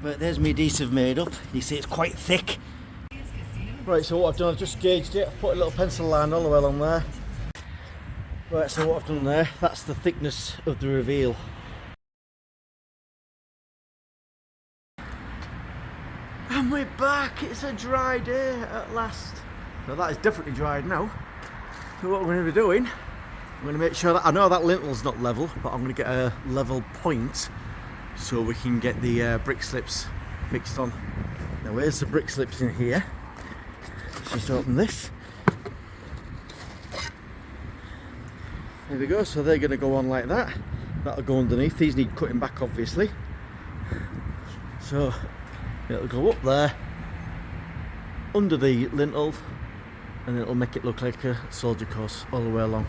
But there's my adhesive made up. You see it's quite thick. Right, so what I've done, I've just gauged it. I've put a little pencil line all the way along there. Right, so what I've done there, that's the thickness of the reveal. And we're back, it's a dry day at last. Now that is definitely dried now. So what we're going to be doing, I'm going to make sure that, I know that lintel's not level, but I'm going to get a level point so we can get the brick slips fixed on. Now where's the brick slips in here? Let's just open this. There we go, so they're going to go on like that. That'll go underneath. These need cutting back obviously. So it'll go up there, under the lintel, and it'll make it look like a soldier course all the way along.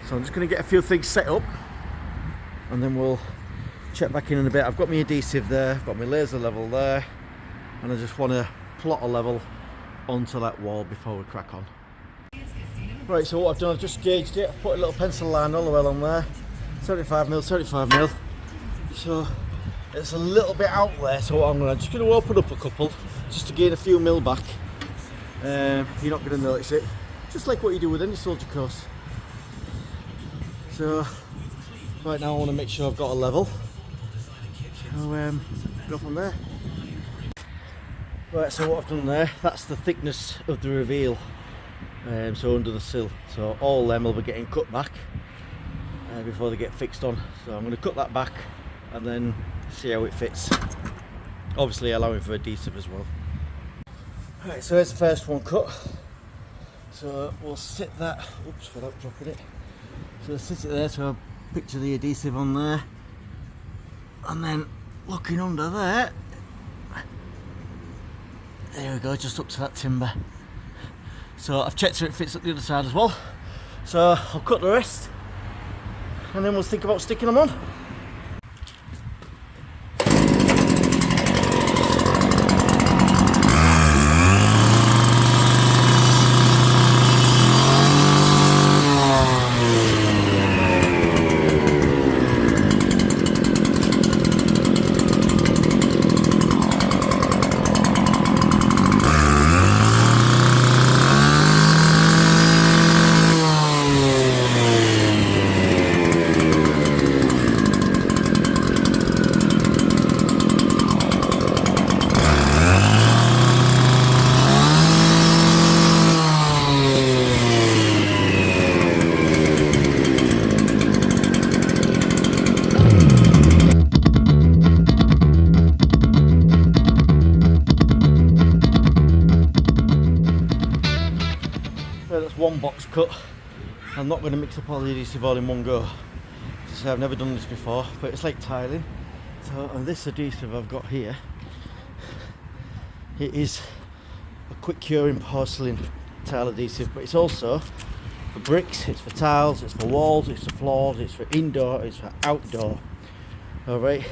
So I'm just going to get a few things set up and then we'll check back in a bit. I've got my adhesive there, I've got my laser level there, and I just want to plot a level onto that wall before we crack on. Right, so what I've done, I've just gauged it. I've put a little pencil line all the way along there. 75mm, 75mm. So it's a little bit out there, so I'm just going to open up a couple just to gain a few mil back. You're not going to notice it, just like what you do with any soldier course. So right now I want to make sure I've got a level. So go from there. Right, so what I've done there, that's the thickness of the reveal. So under the sill, so all them will be getting cut back before they get fixed on. So I'm going to cut that back and then see how it fits, obviously allowing for adhesive as well. Right, so here's the first one cut. So we'll sit that, oops, without dropping it. So we'll sit it there, so I'll picture the adhesive on there, and then looking under there, there we go, just up to that timber. So I've checked so it fits up the other side as well. So I'll cut the rest and then we'll think about sticking them on. That's one box cut. I'm not going to mix up all the adhesive all in one go. So I've never done this before, but it's like tiling. So on this adhesive I've got here, it is a quick curing porcelain tile adhesive, but it's also for bricks, it's for tiles, it's for walls, it's for floors, it's for indoor, it's for outdoor. Alright,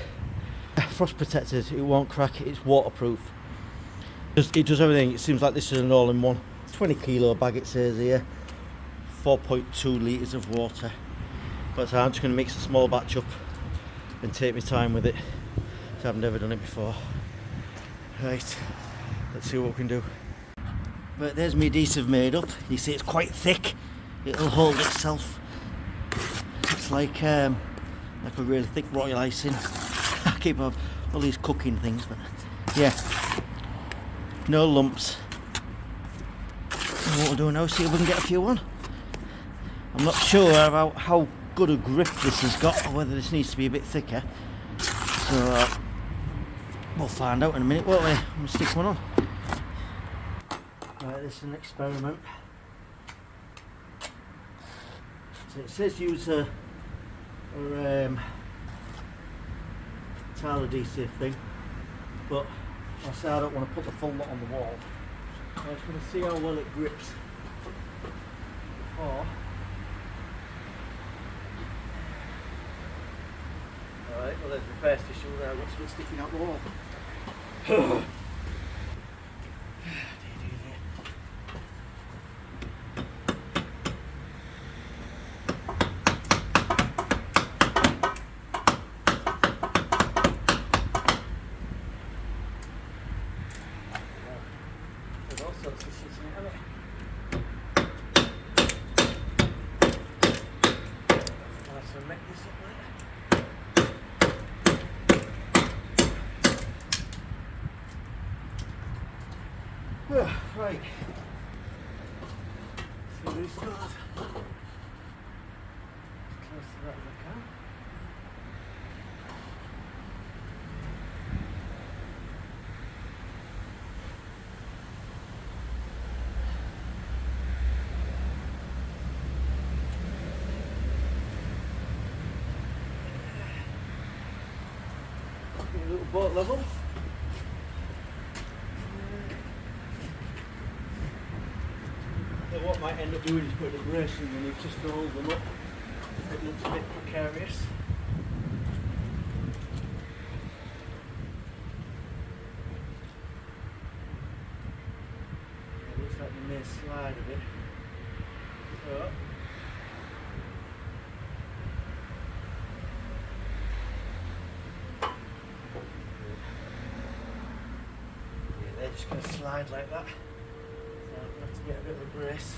frost protected, it won't crack, it's waterproof. It does everything. It seems like this is an all-in-one. 20 kilo bag it says here, 4.2 litres of water. But I'm just going to mix a small batch up and take my time with it. So I've never done it before. Right, let's see what we can do. But there's my adhesive made up. You see it's quite thick. It'll hold itself. It's like a really thick royal icing. I keep on all these cooking things, but yeah, no lumps. And what we'll do now is see if we can get a few on. I'm not sure about how good a grip this has got, or whether this needs to be a bit thicker. So we'll find out in a minute, won't we? I'm going to stick one on. Right, this is an experiment. So it says use a tile adhesive thing, but I say I don't want to put the full lot on the wall. I'm just going to see how well it grips before. Alright, well there's the first issue there, I've got something sticking out the wall. sorts of shit in it, hasn't it? I'll have to make this up later. Right. See where this goes. As close to that as I can. Get a little boat level. What might end up doing is putting a brace underneath just to hold them up if it looks a bit precarious. It looks like they may slide a bit. So yeah, they're just going to slide like that. Have to get a bit of a brace.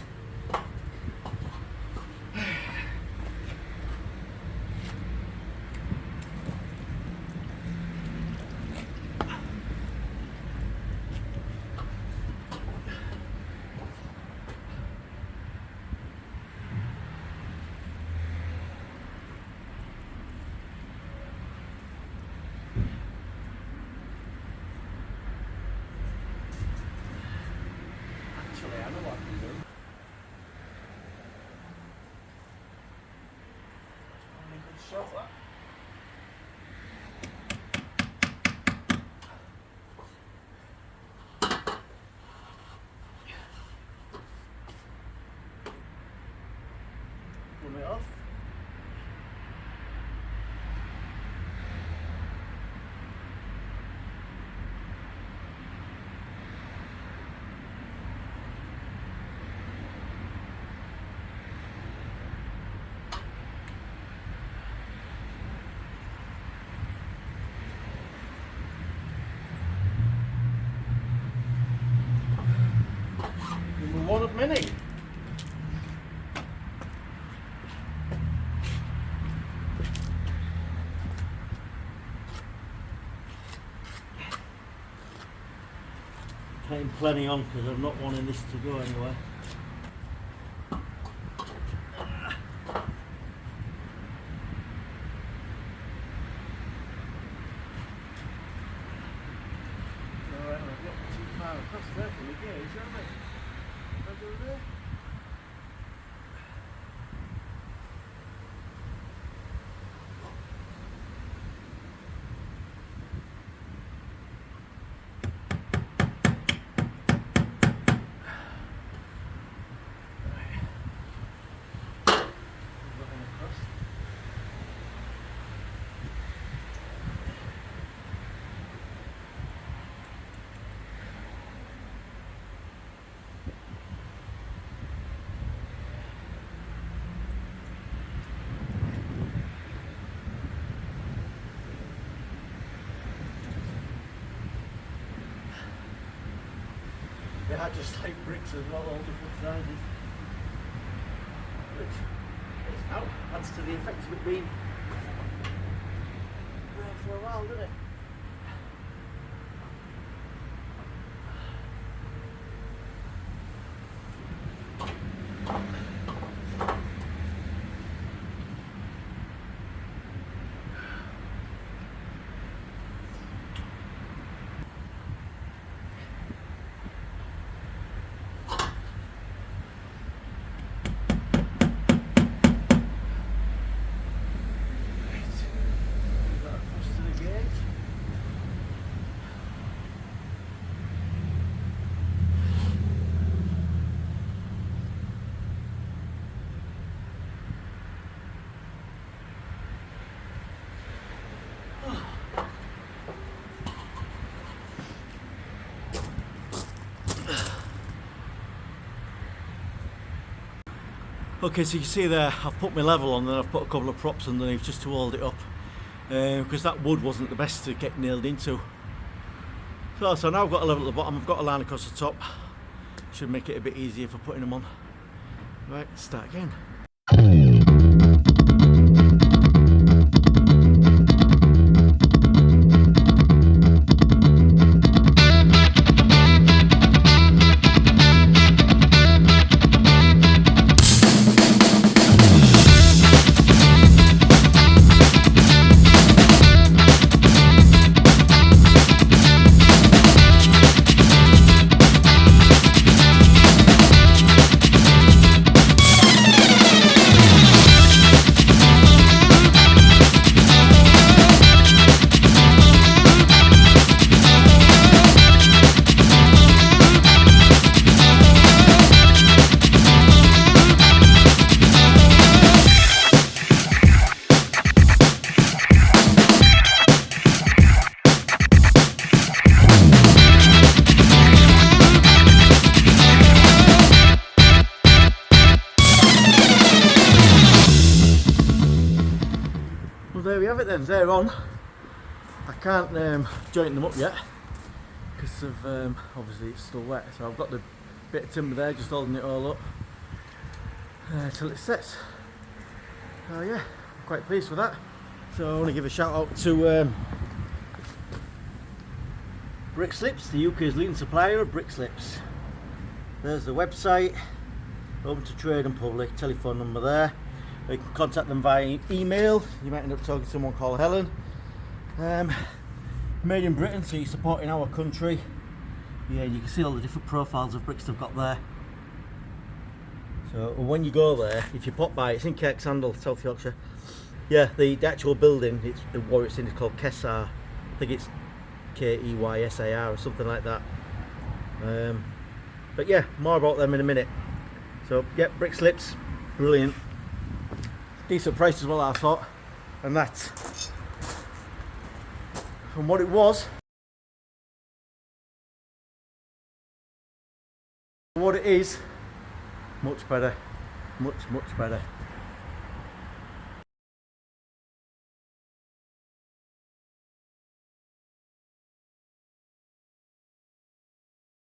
Actually, I know what I can do. That's probably a good shot, that. Pull it off. Number one of many. Putting plenty on because I'm not wanting this to go anywhere. Alright, I've got too far across there from the gauge, haven't I? I'll go there. They are just like bricks as well, all different sizes. Which now adds to the effect of it being there for a while, doesn't it? Okay, so you see there, I've put my level on and I've put a couple of props underneath just to hold it up, because that wood wasn't the best to get nailed into. So now I've got a level at the bottom, I've got a line across the top, Should make it a bit easier for putting them on. Right, start again. Well, there we have it then, they're on. I can't joint them up yet because of obviously it's still wet, so I've got the bit of timber there just holding it all up till it sets. So yeah, I'm quite pleased with that. So I want to give a shout out to Brick Slips, the UK's leading supplier of brick slips. There's the website, open to trade and public, telephone number there. You can contact them via email. You might end up talking to someone called Helen. Made in Britain, so you're supporting our country. Yeah, you can see all the different profiles of bricks they've got there. So when you go there, if you pop by, it's in Kirksandall, South Yorkshire. Yeah, the actual building, it's what it's in, is called Kessar. I think it's Keysar or something like that. But yeah, more about them in a minute. So yeah, brick slips, brilliant. Decent price as well, I thought. And that, from what it was, what it is, much better, much better.